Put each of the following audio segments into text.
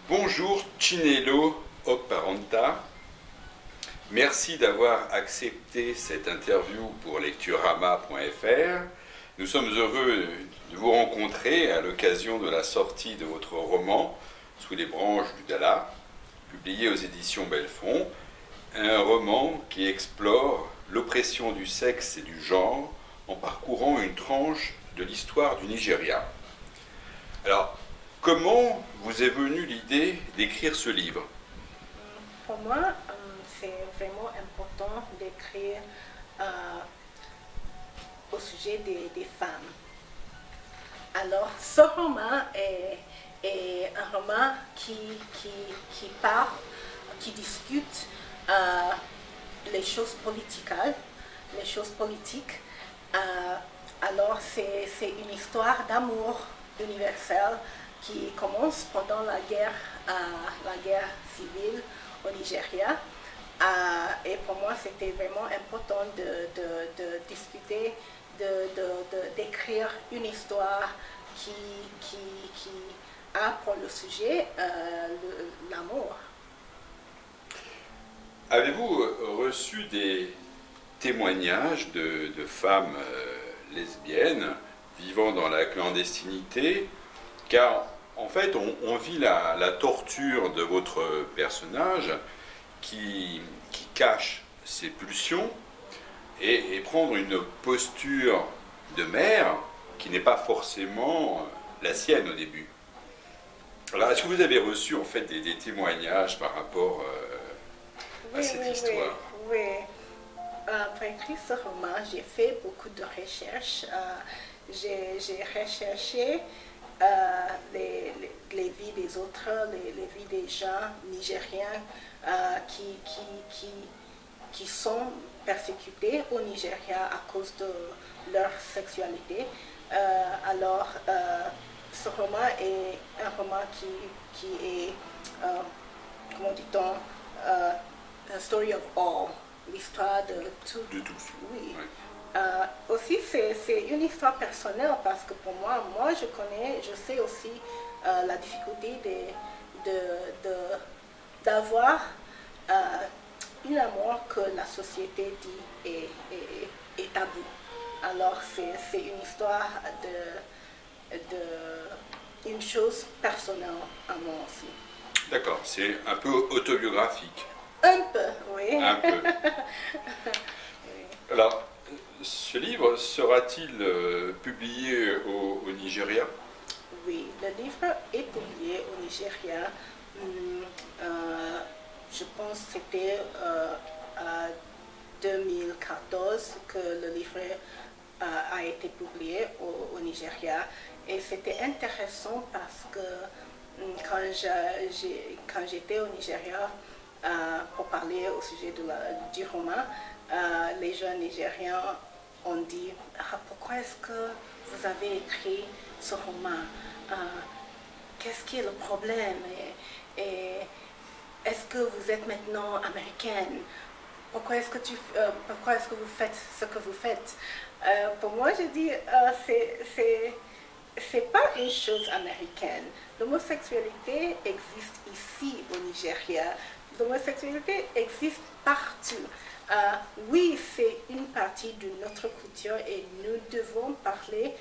Bonjour Chinelo Okparanta, merci d'avoir accepté cette interview pour lecturama.fr. Nous sommes heureux de vous rencontrer à l'occasion de la sortie de votre roman « Sous les branches du Dala », publié aux éditions Belfond, un roman qui explore l'oppression du sexe et du genre en parcourant une tranche de l'histoire du Nigeria. Alors, comment vous est venue l'idée d'écrire ce livre? Pour moi, c'est vraiment important d'écrire au sujet des femmes. Alors, ce roman est un roman qui parle, qui discute les choses politiques. Alors, c'est une histoire d'amour universelle qui commence pendant la guerre civile au Nigeria. Et pour moi, c'était vraiment important de discuter, d'écrire une histoire qui a pour le sujet l'amour. Avez-vous reçu des témoignages de femmes lesbiennes vivant dans la clandestinité? Car en fait, on vit la torture de votre personnage qui cache ses pulsions et prendre une posture de mère qui n'est pas forcément la sienne au début. Alors, est-ce que vous avez reçu en fait des témoignages par rapport à cette histoire? Oui. Pour écrire ce roman, j'ai fait beaucoup de recherches. J'ai recherché les vies des autres, les vies des gens nigériens qui sont persécutés au Nigeria à cause de leur sexualité. Alors, ce roman est un roman qui est, comment dit-on, a story of all, l'histoire de tout. De tous. Oui. Ouais. Aussi, c'est une histoire personnelle parce que pour moi je sais aussi la difficulté d'avoir un amour que la société dit est tabou. Alors, c'est une histoire une chose personnelle à moi aussi. D'accord, c'est un peu autobiographique. Un peu, oui. Un peu. Alors, ce livre sera-t-il publié au Nigeria? Oui, le livre est publié au Nigeria. Je pense que c'était en 2014 que le livre a été publié au Nigeria. Et c'était intéressant parce que quand j'étais au Nigeria pour parler au sujet du roman, les jeunes Nigériens ont dit pourquoi est-ce que vous avez écrit ce roman? Qu'est-ce qui est le problème? Et est-ce que vous êtes maintenant américaine? Pourquoi est-ce que vous faites ce que vous faites? Pour moi, je dis c'est pas une chose américaine. L'homosexualité existe ici au Nigeria. L'homosexualité existe partout. Oui, c'est une partie de notre culture et nous devons parler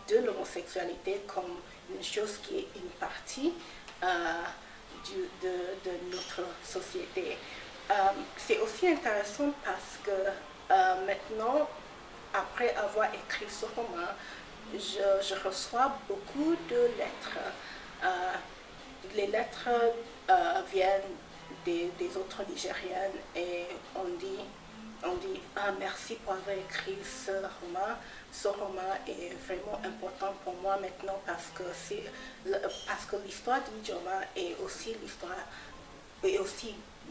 de l'homosexualité comme une chose qui est une partie de notre société. C'est aussi intéressant parce que maintenant, après avoir écrit ce roman, je reçois beaucoup de lettres. Les lettres viennent des autres Nigériennes et on dit merci pour avoir écrit ce roman. Ce roman est vraiment important pour moi maintenant parce que l'histoire d'Idjoma est aussi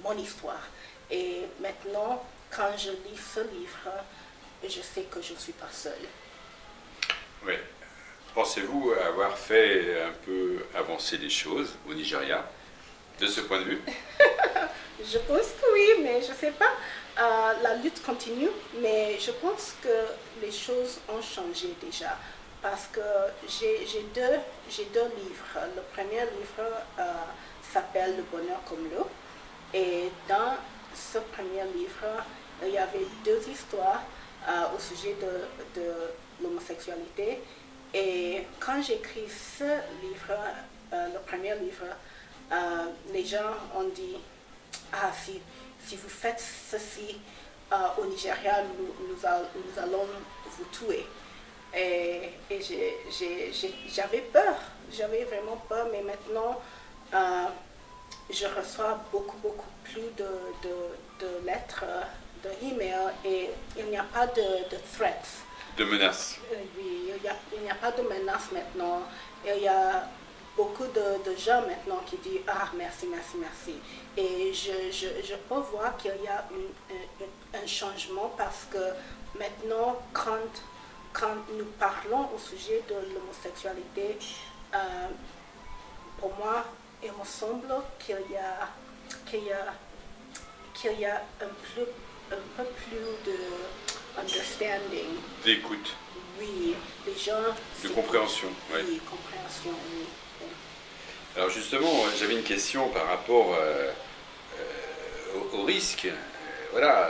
mon histoire. Et maintenant, quand je lis ce livre, je sais que je ne suis pas seule. Oui. Pensez-vous avoir fait un peu avancer les choses au Nigeria, de ce point de vue? Je pense que oui, mais je ne sais pas. La lutte continue, mais je pense que les choses ont changé déjà. parce que j'ai deux livres. Le premier livre s'appelle Le bonheur comme l'eau. Et dans ce premier livre, il y avait deux histoires au sujet de l'homosexualité. Et quand j'écris ce livre, le premier livre, les gens ont dit, ah, si vous faites ceci au Nigeria, nous allons vous tuer. Et j'avais peur, j'avais vraiment peur, mais maintenant, je reçois beaucoup plus de lettres, de emails, et il n'y a pas de threats. De menaces. Oui, il n'y a pas de menaces maintenant. Il y a beaucoup de gens maintenant qui disent « Ah, merci, merci, merci ». Et je peux voir qu'il y a un changement parce que maintenant, quand nous parlons au sujet de l'homosexualité, pour moi, il me semble qu'il y a un peu plus de understanding. D'écoute. Oui, les gens... De compréhension. Oui, compréhension, oui. Alors justement, j'avais une question par rapport au risque. Voilà,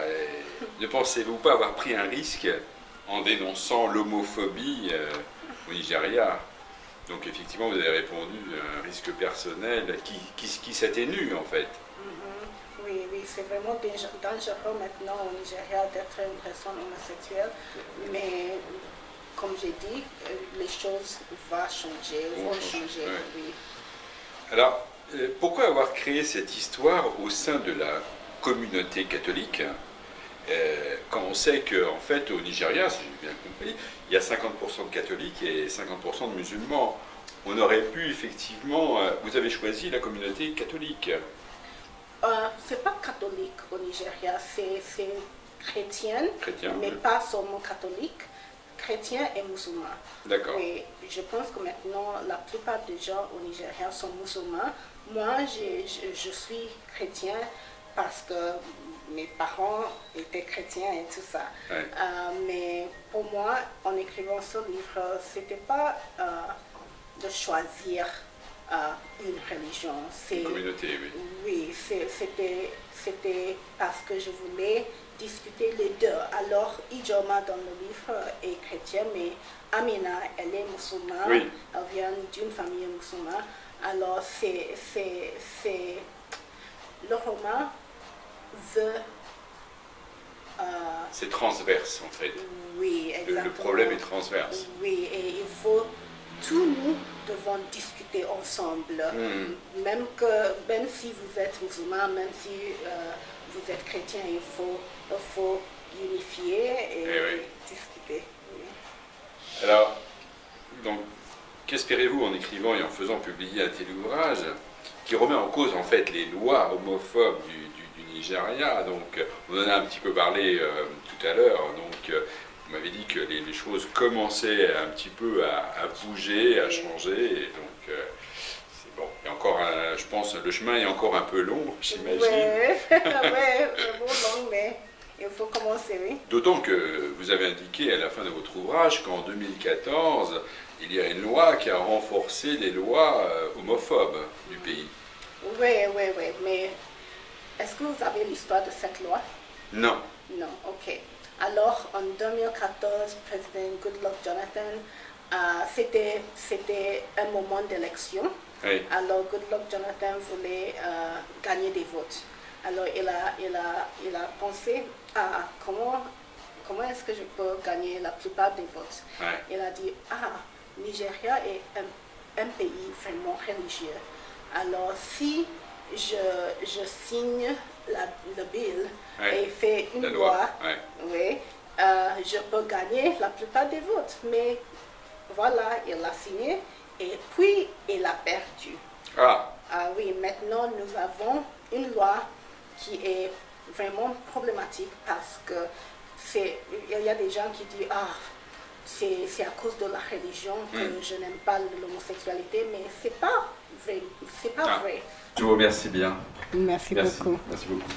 ne pensez-vous pas avoir pris un risque en dénonçant l'homophobie au Nigeria? Donc effectivement, vous avez répondu à un risque personnel qui s'atténue en fait. Oui, c'est vraiment dangereux maintenant au Nigeria d'être une personne homosexuelle, mais comme j'ai dit, les choses vont changer. Oui. Alors, pourquoi avoir créé cette histoire au sein de la communauté catholique quand on sait qu'en fait au Nigeria, si j'ai bien compris, il y a 50% de catholiques et 50% de musulmans. On aurait pu effectivement... vous avez choisi la communauté catholique. C'est pas catholique au Nigeria, c'est chrétien, mais oui. pas seulement catholique, chrétien et musulman. D'accord. Et je pense que maintenant, la plupart des gens au Nigeria sont musulmans. Moi, je suis chrétien parce que mes parents étaient chrétiens et tout ça. Ouais. Mais pour moi, en écrivant ce livre, c'était pas de choisir une religion. Une communauté, oui. Oui, c'était parce que je voulais discuter les deux. Alors, Ijoma dans le livre est chrétien, mais Amina, elle est musulmane. Oui. Elle vient d'une famille musulmane. Alors, le roman veut... c'est transverse en fait. Oui, exactement. Le problème est transverse. Oui, et il faut... Tous nous devons discuter ensemble, même si vous êtes musulman, même si vous êtes chrétien, il faut unifier et discuter. Oui. Alors, donc, qu'espérez-vous en écrivant et en faisant publier un tel ouvrage qui remet en cause en fait les lois homophobes du Nigeria? Donc, on en a un petit peu parlé tout à l'heure. Donc, vous m'avez dit que les choses commençaient un petit peu à bouger, à changer, et donc c'est bon. Et encore, je pense, le chemin est encore un peu long, j'imagine. Oui, vraiment long, mais il faut commencer, oui. D'autant que vous avez indiqué à la fin de votre ouvrage qu'en 2014, il y a une loi qui a renforcé les lois homophobes du pays. Oui, mais est-ce que vous avez l'histoire de cette loi? Non. Non, ok. Alors, en 2014, président Goodluck Jonathan, c'était un moment d'élection. Oui. Alors, Goodluck Jonathan voulait gagner des votes. Alors, il a pensé à comment est-ce que je peux gagner la plupart des votes. Ouais. Il a dit, Nigeria est un pays vraiment religieux. Alors, si je signe le bill et fais une loi, oui, je peux gagner la plupart des votes. Mais voilà, il l'a signé et puis il a perdu. Oui, maintenant nous avons une loi qui est vraiment problématique parce que il y a des gens qui disent c'est à cause de la religion que je n'aime pas l'homosexualité, mais c'est pas vrai. Je vous remercie bien. Merci beaucoup. Merci beaucoup.